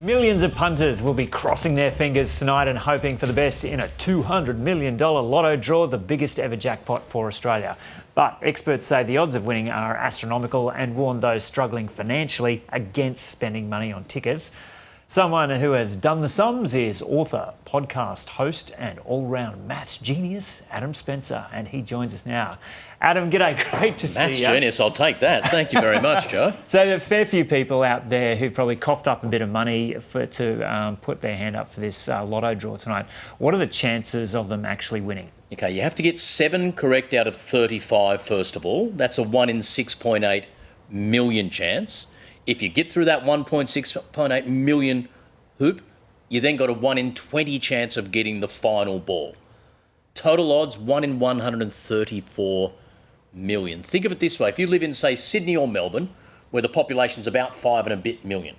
Millions of punters will be crossing their fingers tonight and hoping for the best in a $200 million lotto draw, the biggest ever jackpot for Australia. But experts say the odds of winning are astronomical and warn those struggling financially against spending money on tickets. Someone who has done the sums is author, podcast host and all-round maths genius, Adam Spencer, and he joins us now. Adam, g'day, great to see you. Maths genius, I'll take that. Thank you very much, Joe. So there are a fair few people out there who've probably coughed up a bit of money to put their hand up for this lotto draw tonight. What are the chances of them actually winning? Okay, you have to get 7 correct out of 35, first of all. That's a 1 in 6.8 million chance. If you get through that 1.6.8 million hoop, you then got a 1 in 20 chance of getting the final ball. Total odds, 1 in 134 million. Think of it this way. If you live in, say, Sydney or Melbourne, where the population's about 5 and a bit million,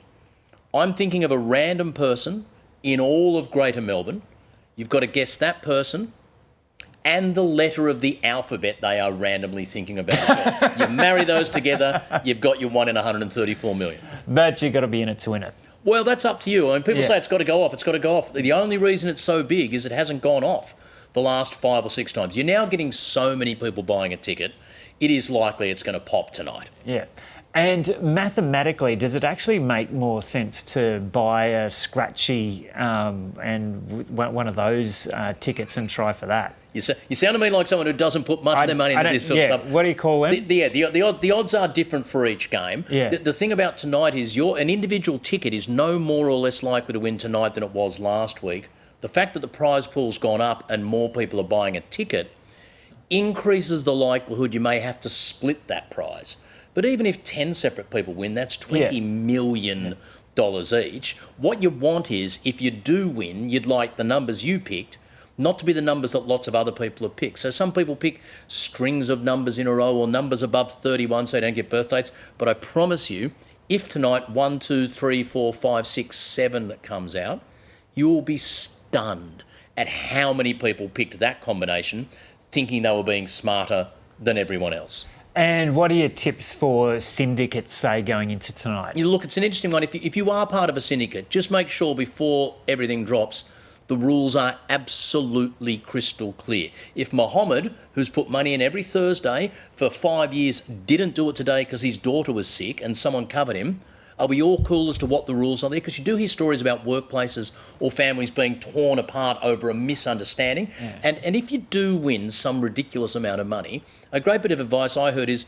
I'm thinking of a random person in all of Greater Melbourne. You've got to guess that person and the letter of the alphabet they are randomly thinking about. You marry those together, you've got your 1 in 134 million. But you've got to be in it to win it. Well, that's up to you. I mean, people say it's got to go off, it's got to go off. The only reason it's so big is it hasn't gone off the last 5 or 6 times. You're now getting so many people buying a ticket, it is likely it's going to pop tonight. Yeah. And mathematically, does it actually make more sense to buy a scratchy and one of those tickets and try for that? You sound to me like someone who doesn't put much of their money into this sort of stuff. What do you call them? The odds are different for each game. Yeah. The thing about tonight is an individual ticket is no more or less likely to win tonight than it was last week. The fact that the prize pool's gone up and more people are buying a ticket increases the likelihood you may have to split that prize. But even if 10 separate people win, that's $20 million each. What you want is, if you do win, you'd like the numbers you picked not to be the numbers that lots of other people have picked. So some people pick strings of numbers in a row or numbers above 31 so they don't get birth dates. But I promise you, if tonight 1, 2, 3, 4, 5, 6, 7 comes out, you will be stunned at how many people picked that combination thinking they were being smarter than everyone else. And what are your tips for syndicates, say, going into tonight? Look, it's an interesting one. If you are part of a syndicate, just make sure before everything drops, the rules are absolutely crystal clear. If Mohammed, who's put money in every Thursday for 5 years, didn't do it today because his daughter was sick and someone covered him, are we all cool as to what the rules are there? Because you do hear stories about workplaces or families being torn apart over a misunderstanding. Yeah. And if you do win some ridiculous amount of money, a great bit of advice I heard is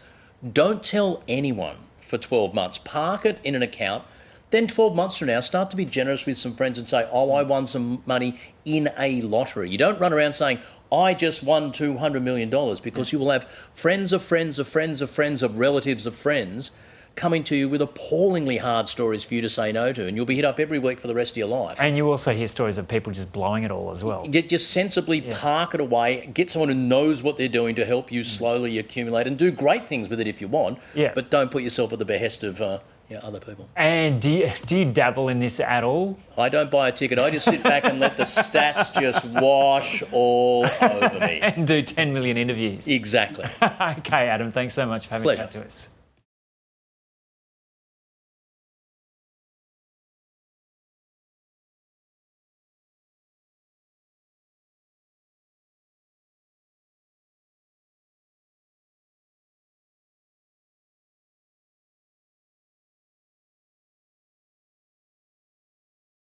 don't tell anyone for 12 months. Park it in an account. Then 12 months from now, start to be generous with some friends and say, oh, I won some money in a lottery. You don't run around saying, I just won $200 million, because you will have friends of friends of friends of friends of relatives of friends coming to you with appallingly hard stories for you to say no to, and you'll be hit up every week for the rest of your life. And you also hear stories of people just blowing it all as well. Just sensibly park it away, get someone who knows what they're doing to help you slowly accumulate and do great things with it if you want, but don't put yourself at the behest of other people. And do you dabble in this at all? I don't buy a ticket. I just sit back and let the stats just wash all over me. And do 10 million interviews. Exactly. Okay, Adam, thanks so much for having a chat to us.